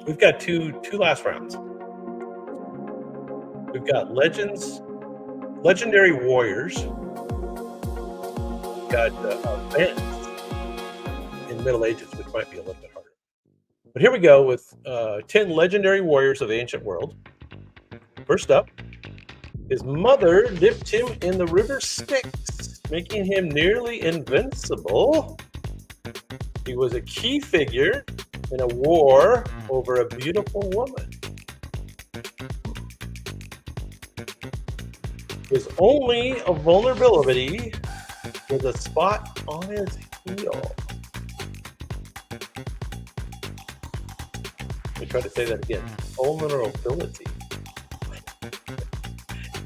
We've got two last rounds. We've got legendary warriors. We've got events in Middle Ages, which might be a little bit harder. But here we go with 10 legendary warriors of the ancient world. First up, his mother dipped him in the river Styx, making him nearly invincible. He was a key figure in a war over a beautiful woman. His only vulnerability was a spot on his heel. Let me try to say that again. Vulnerability.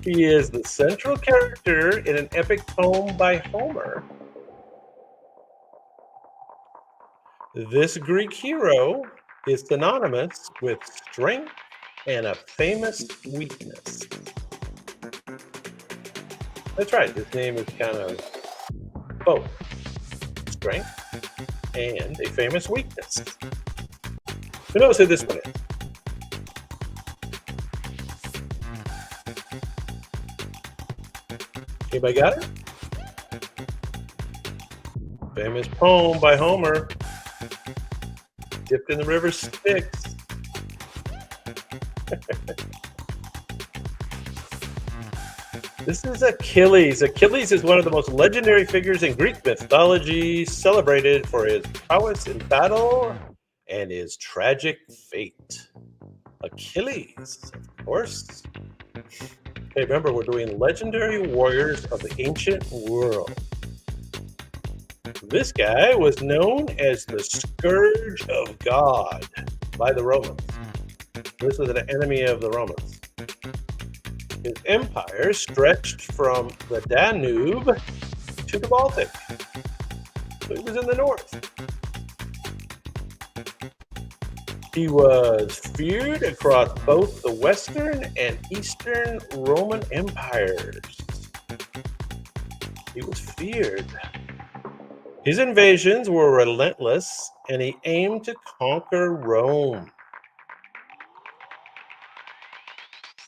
He is the central character in an epic poem by Homer. This Greek hero is synonymous with strength and a famous weakness. That's right, his name is kind of both strength and a famous weakness. Who knows who this one is? Anybody got it? Famous poem by Homer. Dipped in the river Styx. This is Achilles. Achilles is one of the most legendary figures in Greek mythology, celebrated for his prowess in battle and his tragic fate. Achilles, of course. Okay, remember, we're doing legendary warriors of the ancient world. This guy was known as the Scourge of God by the Romans. This was an enemy of the Romans. His empire stretched from the Danube to the Baltic. So he was in the north. He was feared across both the Western and Eastern Roman empires. He was feared. His invasions were relentless, and he aimed to conquer Rome.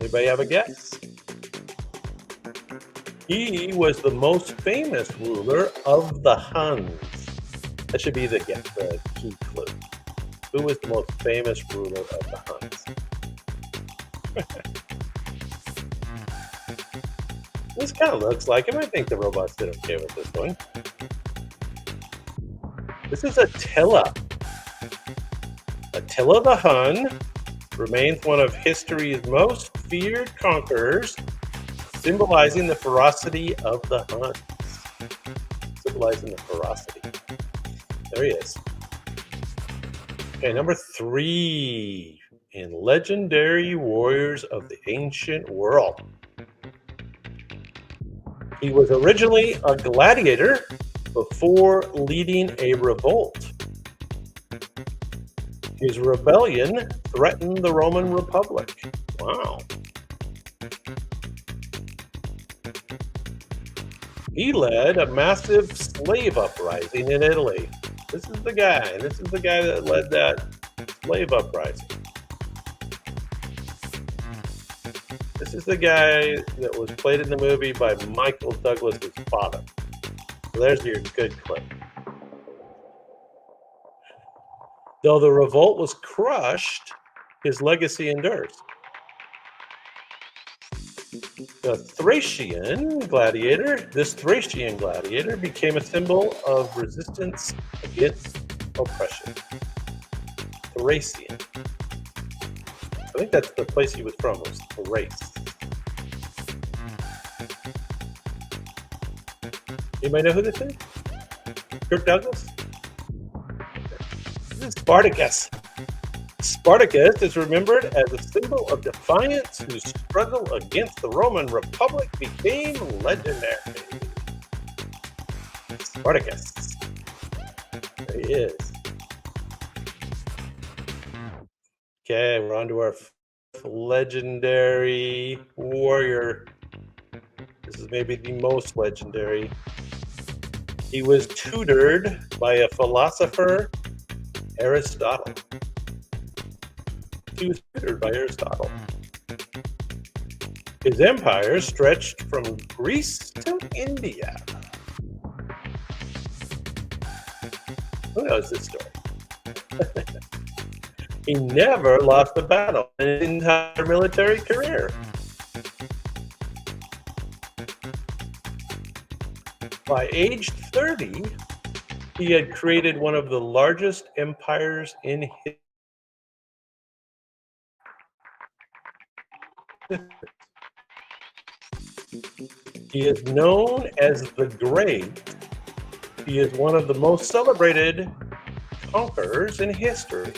Anybody have a guess? He was the most famous ruler of the Huns. That should be the key clue. Who was the most famous ruler of the Huns? This kind of looks like him. I think the robots did okay with this one. This is Attila. Attila the Hun remains one of history's most feared conquerors, symbolizing the ferocity of the Huns. Symbolizing the ferocity. There he is. Okay, number 3 in legendary warriors of the ancient world. He was originally a gladiator before leading a revolt. His rebellion threatened the Roman Republic. Wow. He led a massive slave uprising in Italy. This is the guy. This is the guy that led that slave uprising. This is the guy that was played in the movie by Michael Douglas's father. So there's your good clip. Though the revolt was crushed, his legacy endures. This Thracian gladiator became a symbol of resistance against oppression. Thracian. I think that's the place he was from, was Thrace. Anybody know who this is? Kirk Douglas? This is Spartacus. Spartacus is remembered as a symbol of defiance whose struggle against the Roman Republic became legendary. Spartacus. There he is. Okay, we're on to our legendary warrior. This is maybe the most legendary. He was tutored by a philosopher, Aristotle. He was tutored by Aristotle. His empire stretched from Greece to India. Who knows this story? He never lost a battle in his entire military career. By age 30, he had created one of the largest empires in history. He is known as the Great. He is one of the most celebrated conquerors in history.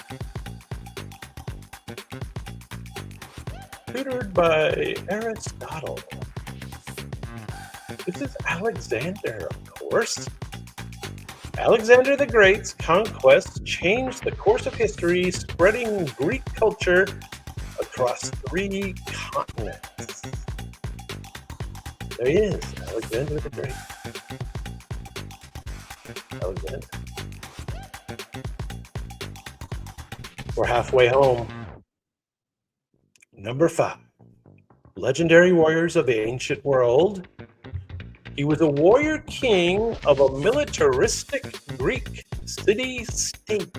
Tutored by Aristotle. This is Alexander, of course. Alexander the Great's conquests changed the course of history, spreading Greek culture across 3 continents. There he is, Alexander the Great. Alexander. We're halfway home. Number 5. Legendary warriors of the ancient world. He was a warrior king of a militaristic Greek city-state.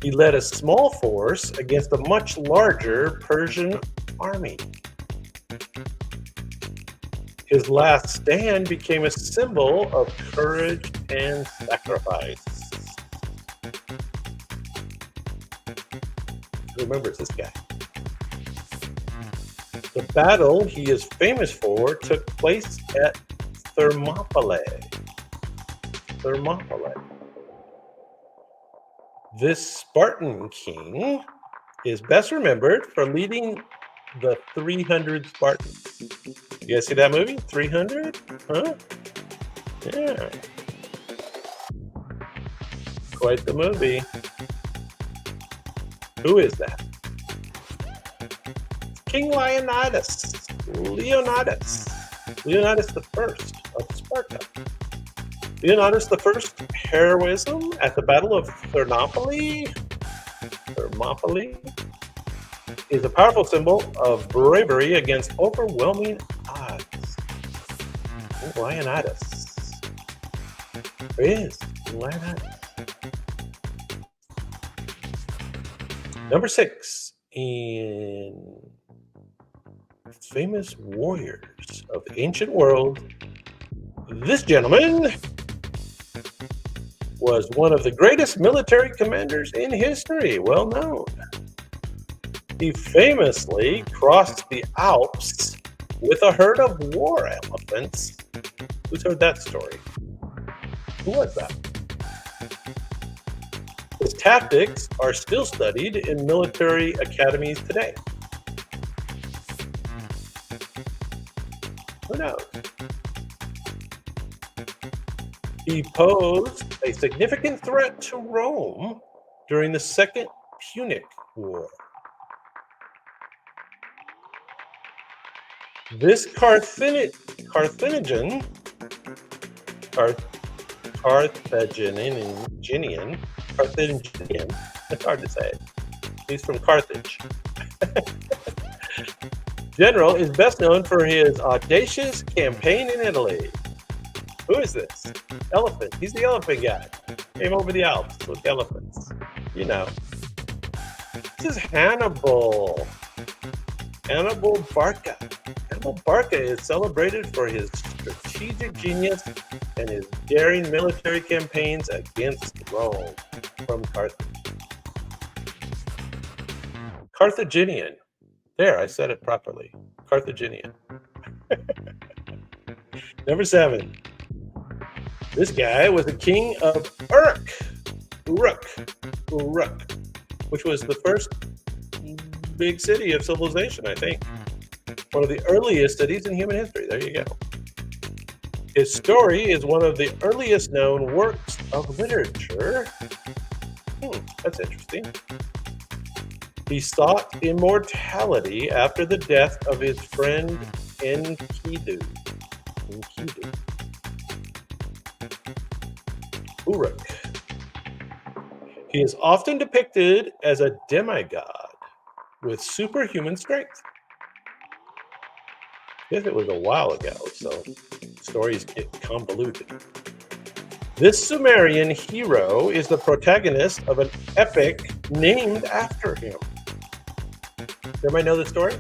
He led a small force against a much larger Persian army. His last stand became a symbol of courage and sacrifice. Who remembers this guy? The battle he is famous for took place at Thermopylae. This Spartan king is best remembered for leading the 300 Spartans. You guys see that movie? 300? Huh? Yeah. Quite the movie. Who is that? King Leonidas the First of Sparta. Leonidas the First heroism at the Battle of Thermopylae is a powerful symbol of bravery against overwhelming odds. Leonidas. There he is, Leonidas. Number 6 in famous warriors of the ancient world. This gentleman was one of the greatest military commanders in history, well known. He famously crossed the Alps with a herd of war elephants. Who's heard that story? Who was that? His tactics are still studied in military academies today. Who knows? He posed a significant threat to Rome during the Second Punic War. This Carthaginian, it's hard to say. He's from Carthage. General is best known for his audacious campaign in Italy. Who is this? Elephant. He's the elephant guy. Came over the Alps with elephants. You know. This is Hannibal. Hannibal Barca. Hannibal Barca is celebrated for his strategic genius and his daring military campaigns against Rome from Carthage. Carthaginian. There, I said it properly. Carthaginian. Number 7. This guy was the king of Uruk, which was the first big city of civilization, I think. One of the earliest cities in human history. There you go. His story is one of the earliest known works of literature. That's interesting. He sought immortality after the death of his friend Enkidu. Uruk. He is often depicted as a demigod with superhuman strength. Guess it was a while ago, so stories get convoluted. This Sumerian hero is the protagonist of an epic named after him. Everybody know the story?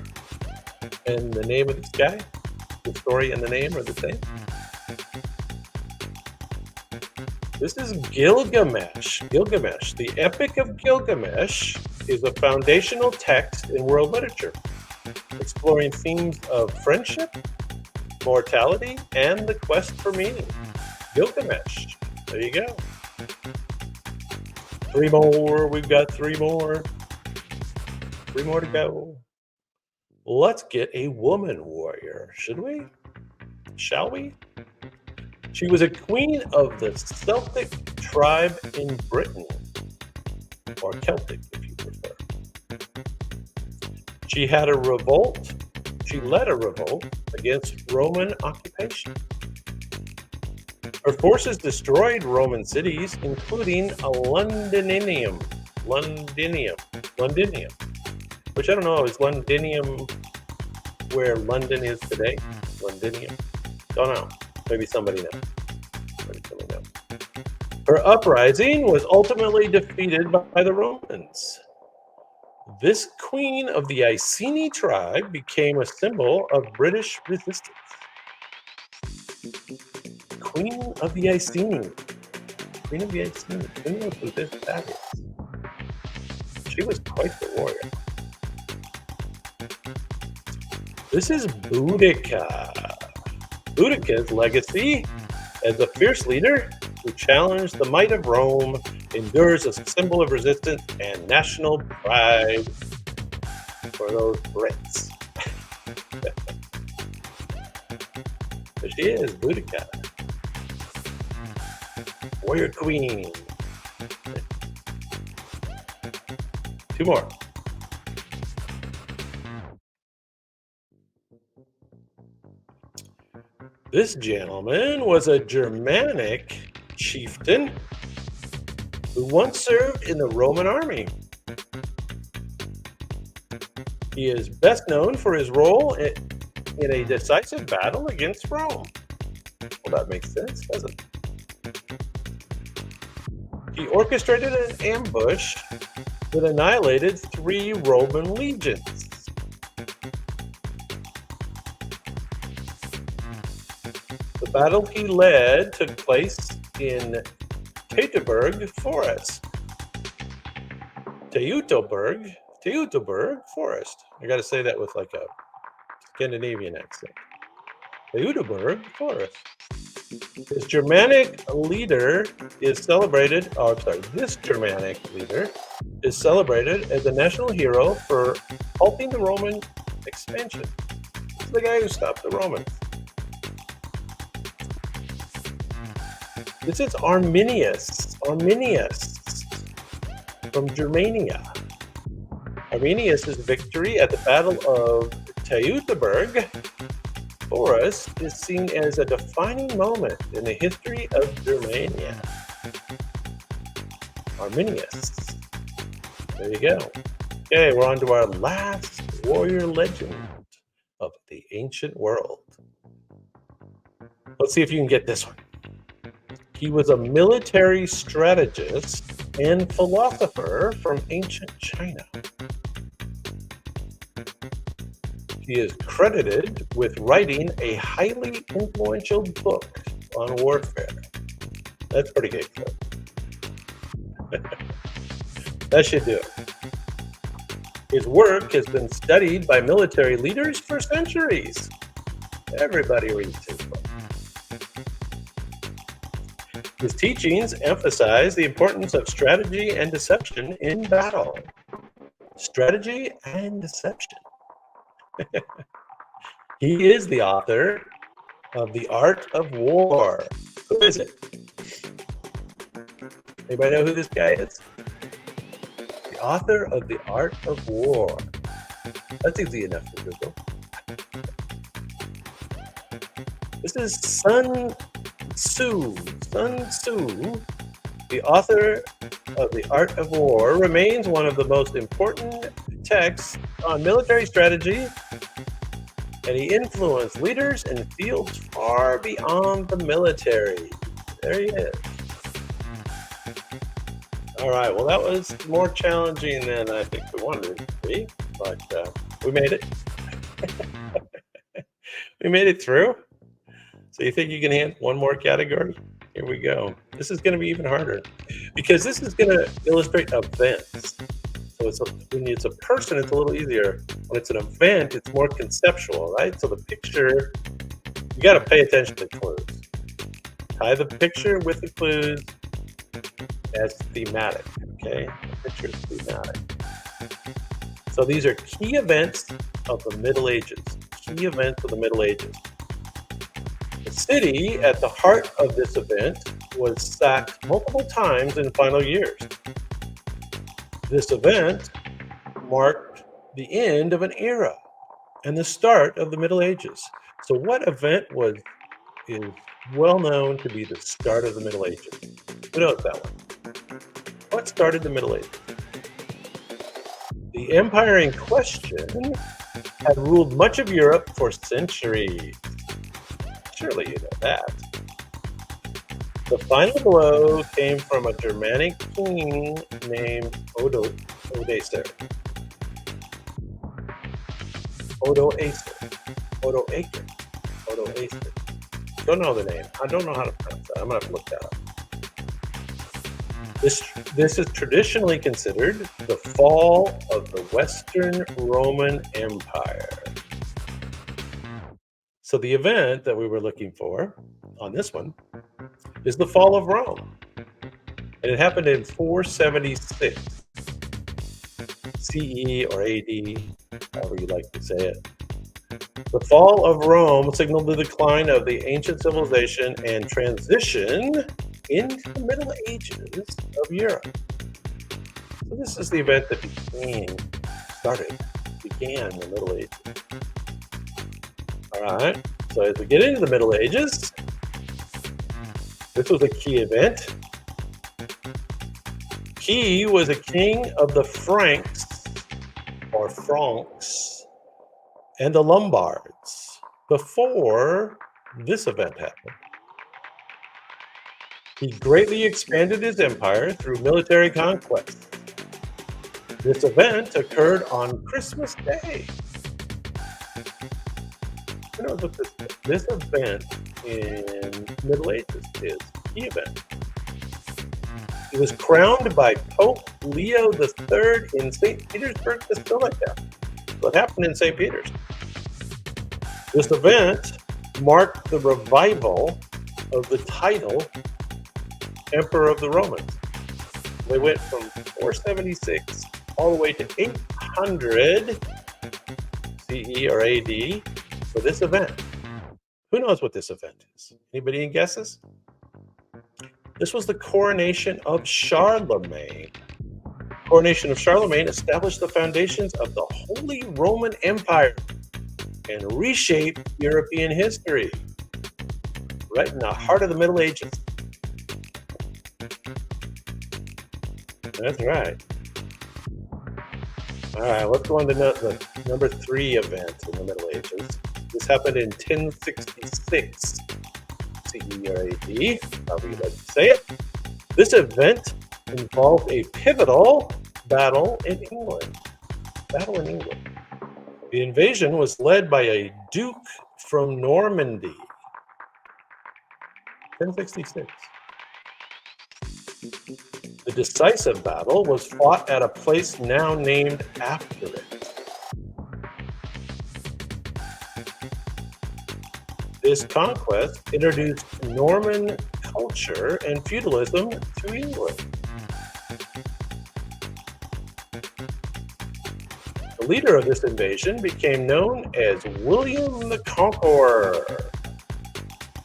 And the name of this guy? The story and the name are the same? This is Gilgamesh. Gilgamesh. The Epic of Gilgamesh is a foundational text in world literature, exploring themes of friendship, mortality, and the quest for meaning. Gilgamesh. There you go. 3 more. We've got 3 more. 3 more to go. Let's get a woman warrior, should we? Shall we? She was a queen of the Celtic tribe in Britain, or Celtic if you prefer. She had a revolt. She led a revolt against Roman occupation. Her forces destroyed Roman cities, including Londinium, which I don't know, is Londinium where London is today? Londinium? Don't know. Maybe somebody knows. Her uprising was ultimately defeated by the Romans. This queen of the Iceni tribe became a symbol of British resistance. Queen of the Iceni. Queen of the Iceni. Who knows who that is? She was quite the warrior. This is Boudica. Boudica's legacy as a fierce leader who challenged the might of Rome endures as a symbol of resistance and national pride for those Brits. There she is, Boudica. Warrior Queen. 2 more. This gentleman was a Germanic chieftain who once served in the Roman army. He is best known for his role in a decisive battle against Rome. Well, that makes sense, doesn't it? He orchestrated an ambush that annihilated 3 Roman legions. The battle he led took place in Teutoburg Forest. Teutoburg Forest. I got to say that with like a Scandinavian accent. Teutoburg Forest. This Germanic leader is celebrated. This Germanic leader is celebrated as a national hero for halting the Roman expansion. This is the guy who stopped the Romans. This is Arminius from Germania. Arminius' victory at the Battle of Teutoburg Forest is seen as a defining moment in the history of Germania. Arminius. There you go. Okay, we're on to our last warrior legend of the ancient world. Let's see if you can get this one. He was a military strategist and philosopher from ancient China. He is credited with writing a highly influential book on warfare. That's pretty good. That should do it. His work has been studied by military leaders for centuries. Everybody reads his book. His teachings emphasize the importance of strategy and deception in battle. Strategy and deception. He is the author of The Art of War. Who is it? Anybody know who this guy is? The author of The Art of War. That's easy enough to Google. This is Sun Tzu. Sun Tzu, the author of the Art of War remains one of the most important texts on military strategy, and he influenced leaders in fields far beyond the military. There he is. All right, well, that was more challenging than I think we wanted it to be, but we made it. We made it through. So you think you can handle one more category? Here we go. This is going to be even harder because this is going to illustrate events. So when it's a person, it's a little easier. When it's an event, it's more conceptual, right? So the picture, you got to pay attention to clues. Tie the picture with the clues as thematic, okay? The picture is thematic. So these are key events of the Middle Ages. Key events of the Middle Ages. The city at the heart of this event was sacked multiple times in final years. This event marked the end of an era and the start of the Middle Ages. So what event is well known to be the start of the Middle Ages? Who knows that one? What started the Middle Ages? The empire in question had ruled much of Europe for centuries. Surely you know that. The final blow came from a Germanic king named Odoacer. Don't know the name. I don't know how to pronounce that. I'm going to have to look that up. This is traditionally considered the fall of the Western Roman Empire. So the event that we were looking for on this one is the fall of Rome. And it happened in 476 CE or AD, however you like to say it. The fall of Rome signaled the decline of the ancient civilization and transition into the Middle Ages of Europe. So this is the event that began the Middle Ages. All right, so as we get into the Middle Ages, this was a key event. He was a king of the Franks, and the Lombards before this event happened. He greatly expanded his empire through military conquest. This event occurred on Christmas Day. Who knows what this event in Middle Ages is? Key event. He was crowned by Pope Leo III in St. Petersburg Basilica. So it happened in St. Peter's. This event marked the revival of the title Emperor of the Romans. They went from 476 all the way to 800 CE or AD for this event. Who knows what this event is? Anybody any guesses? This was the coronation of Charlemagne. Coronation of Charlemagne established the foundations of the Holy Roman Empire and reshaped European history. Right in the heart of the Middle Ages. That's right. All right, let's go on to the number 3 event in the Middle Ages. This happened in 1066 CE or AD, however you like to say it. This event involved a pivotal battle in England. The invasion was led by a duke from Normandy. 1066. The decisive battle was fought at a place now named after it. This conquest introduced Norman culture and feudalism to England. The leader of this invasion became known as William the Conqueror.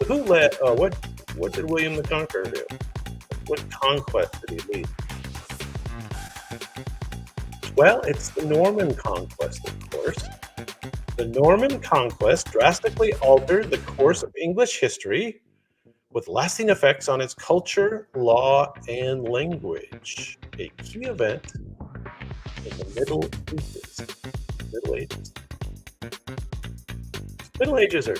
Who led? What did William the Conqueror do? What conquest did he lead? Well, it's the Norman conquest, of course. The Norman conquest drastically altered the course of English history with lasting effects on its culture, law, and language. A key event in the Middle Ages. Middle Ages. Middle Ages are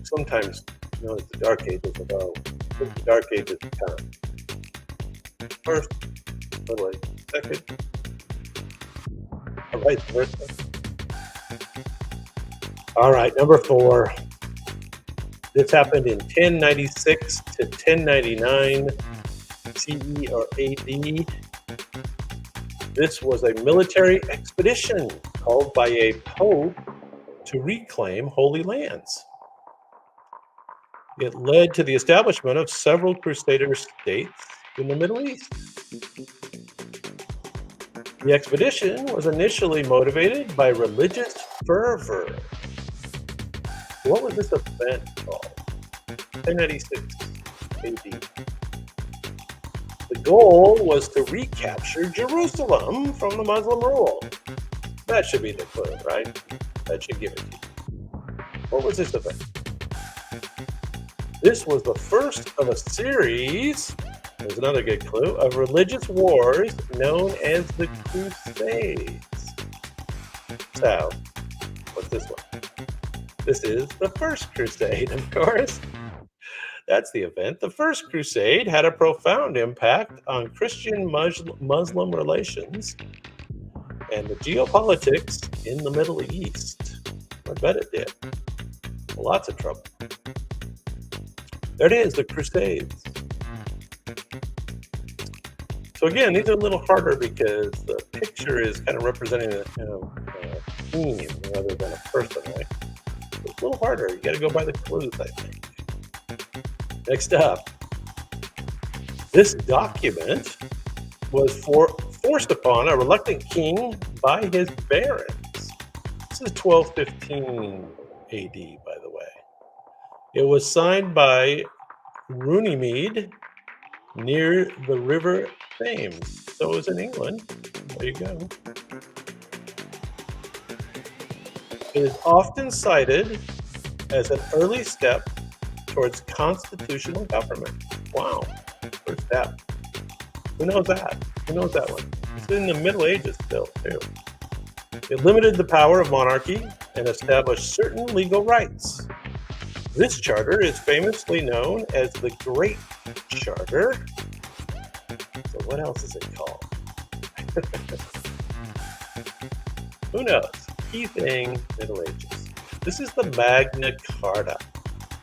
sometimes known as the Dark Ages, although the Dark Ages are kind of first, Middle Ages, second, or vice versa. All right, number 4. This happened in 1096 to 1099 CE or AD. This was a military expedition called by a pope to reclaim Holy Lands. It led to the establishment of several Crusader states in the Middle East. The expedition was initially motivated by religious fervor. What was this event called? 1096 AD. The goal was to recapture Jerusalem from the Muslim rule. That should be the clue, right? That should give it to you. What was this event? This was the first of a series, there's another good clue, of religious wars known as the Crusades. So, what's this one? This is the First Crusade, of course. That's the event. The First Crusade had a profound impact on Christian-Muslim relations and the geopolitics in the Middle East. I bet it did. Lots of trouble. There it is, the Crusades. So again, these are a little harder because the picture is kind of representing a theme rather than a person, right? It's a little harder. You got to go by the clues, I think. Next up, this document was forced upon a reluctant king by his barons. This is 1215 AD, by the way. It was signed by Runnymede near the River Thames. So it was in England. There you go. It is often cited as an early step towards constitutional government. Wow, first step. Who knows that? Who knows that one? It's in the Middle Ages still, too. It limited the power of monarchy and established certain legal rights. This charter is famously known as the Great Charter. So what else is it called? Who knows? Key thing, Middle Ages. This is the Magna Carta.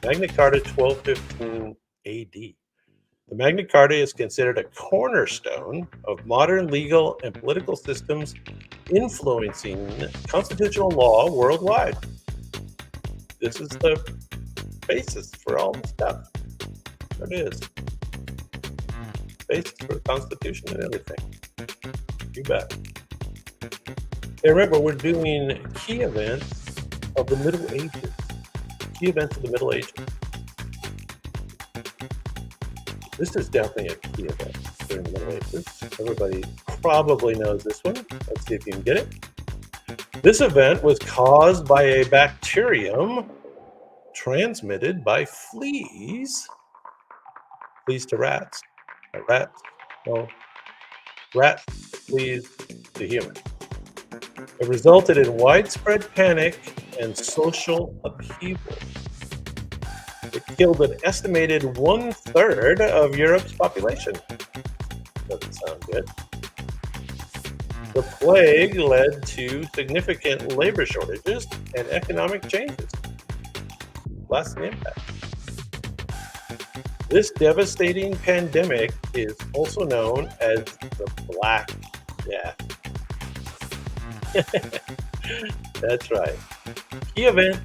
Magna Carta 1215 AD. The Magna Carta is considered a cornerstone of modern legal and political systems influencing constitutional law worldwide. This is the basis for all the stuff. There it is. Basis for the Constitution and everything. You bet. Hey, remember, we're doing key events of the Middle Ages. Key events of the Middle Ages. This is definitely a key event during the Middle Ages. Everybody probably knows this one. Let's see if you can get it. This event was caused by a bacterium transmitted by fleas. Fleas to rats. Rats, no. Rats, fleas to humans. It resulted in widespread panic and social upheaval. It killed an estimated 1/3 of Europe's population. Doesn't sound good. The plague led to significant labor shortages and economic changes. Lasting impact. This devastating pandemic is also known as the Black Death. That's right. Key event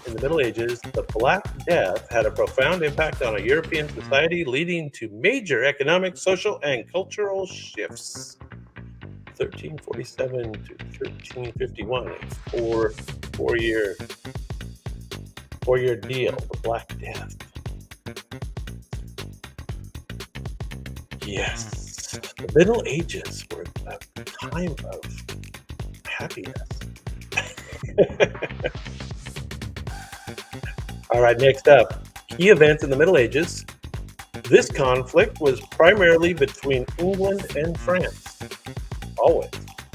in the Middle Ages, the Black Death had a profound impact on a European society, leading to major economic, social, and cultural shifts. 1347 to 1351, a four-year deal, the Black Death. Yes, the Middle Ages were a time of happiness. All right, next up, key events in the Middle Ages. This conflict was primarily between England and France. Always.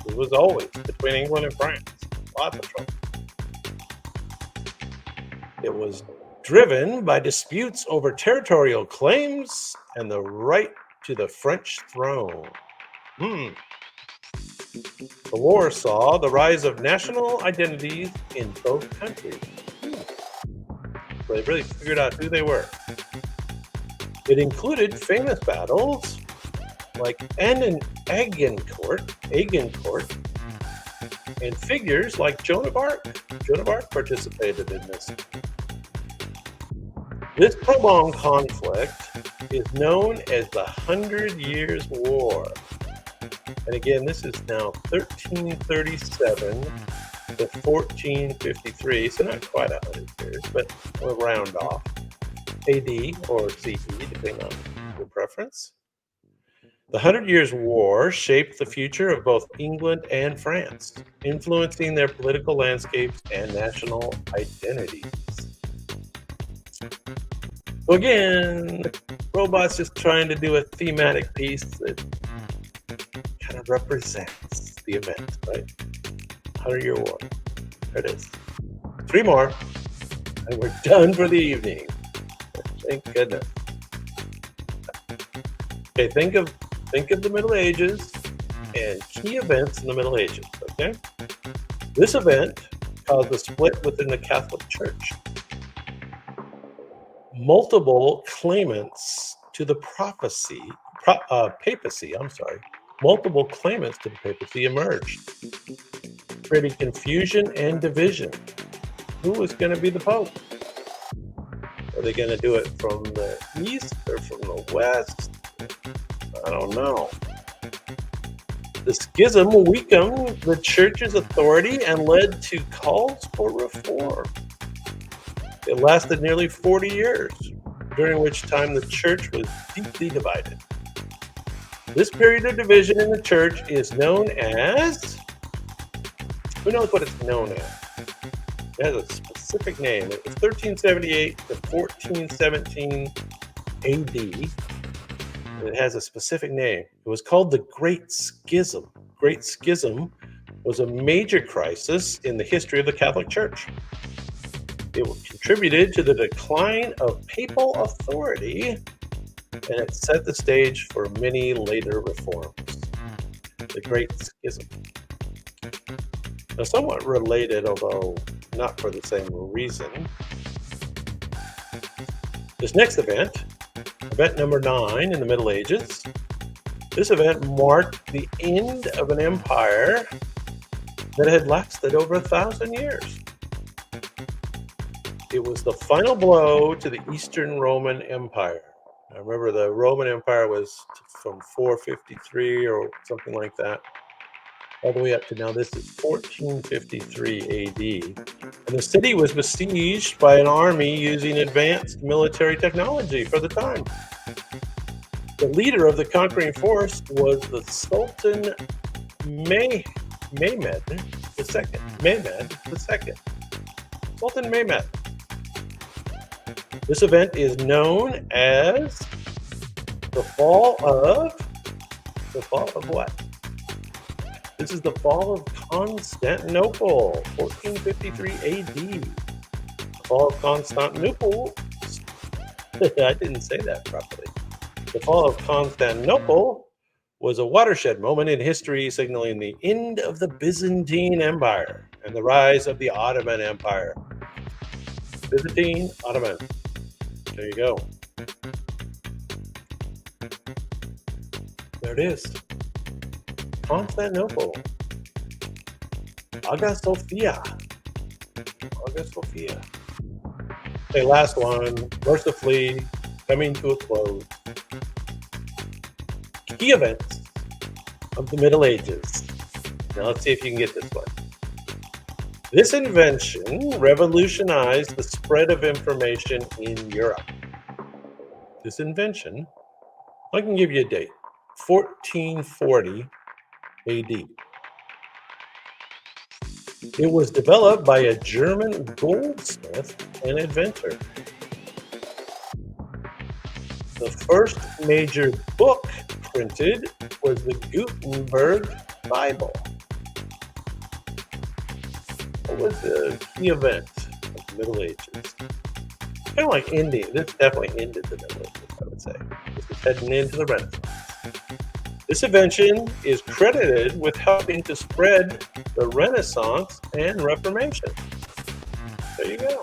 It was always between England and France. Lots of trouble. It was driven by disputes over territorial claims and the right to the French throne. Hmm. The war saw the rise of national identities in both countries. So they really figured out who they were. It included famous battles like Agincourt, and figures like Joan of Arc. Joan of Arc participated in this. This prolonged conflict is known as the 100 Years' War. And again, this is now 1337 to 1453, so not quite 100 years, but we'll round off. AD or CE, depending on your preference. The 100 Years' War shaped the future of both England and France, influencing their political landscapes and national identities. So again, the robot's just trying to do a thematic piece that kind of represents the event, right? 100-Year War. There it is. 3 more, and we're done for the evening. Thank goodness. Okay, think of the Middle Ages and key events in the Middle Ages, okay? This event caused a split within the Catholic Church. Multiple claimants to the multiple claimants to the papacy emerged, creating confusion and division. Who was going to be the Pope? Are they going to do it from the east or from the west? I don't know. The schism weakened the church's authority and led to calls for reform. It lasted nearly 40 years, during which time the church was deeply divided. This period of division in the church is known as... Who knows what it's known as? It has a specific name. It was 1378 to 1417 AD. It has a specific name. It was called the Great Schism. Great Schism was a major crisis in the history of the Catholic Church. It contributed to the decline of papal authority, and it set the stage for many later reforms. The Great Schism. Now, somewhat related, although not for the same reason. This next event number 9 in the Middle Ages, this event marked the end of an empire that had lasted over 1,000 years. It was the final blow to the Eastern Roman Empire. Now, remember, the Roman Empire was from 453 or something like that, all the way up to now. This is 1453 AD. And the city was besieged by an army using advanced military technology for the time. The leader of the conquering force was the Sultan Mehmed II. Sultan Mehmed. This event is known as the fall of what? This is the fall of Constantinople, 1453 AD. The fall of Constantinople, I didn't say that properly. The fall of Constantinople was a watershed moment in history, signaling the end of the Byzantine Empire and the rise of the Ottoman Empire. Byzantine, Ottoman. There you go. There it is. Constantinople. Hagia Sophia. Okay, last one. Mercifully coming to a close. Key events of the Middle Ages. Now let's see if you can get this one. This invention revolutionized the spread of information in Europe. This invention, I can give you a date, 1440 AD. It was developed by a German goldsmith and inventor. The first major book printed was the Gutenberg Bible. What was the key event of the Middle Ages? Kind of like ending. This definitely ended the Middle Ages, I would say. This is heading into the Renaissance. This invention is credited with helping to spread the Renaissance and Reformation. There you go.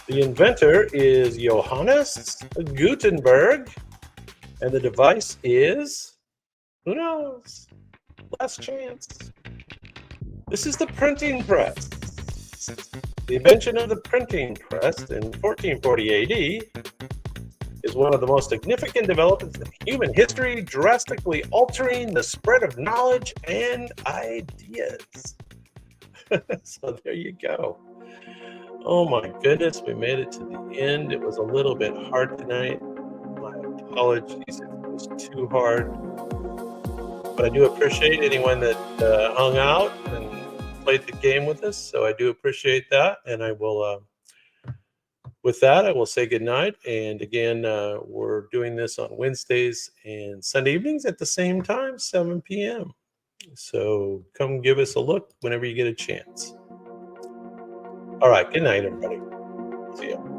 The inventor is Johannes Gutenberg, and the device is, who knows? Last chance. This is the printing press. The invention of the printing press in 1440 AD is one of the most significant developments in human history, drastically altering the spread of knowledge and ideas. So there you go. Oh my goodness, we made it to the end. It was a little bit hard tonight. My apologies if it was too hard. But I do appreciate anyone that hung out and played the game with us. So I do appreciate that. And I will, with that, I will say goodnight. And again, we're doing this on Wednesdays and Sunday evenings at the same time, 7 p.m. So come give us a look whenever you get a chance. All right. Good night, everybody. See ya.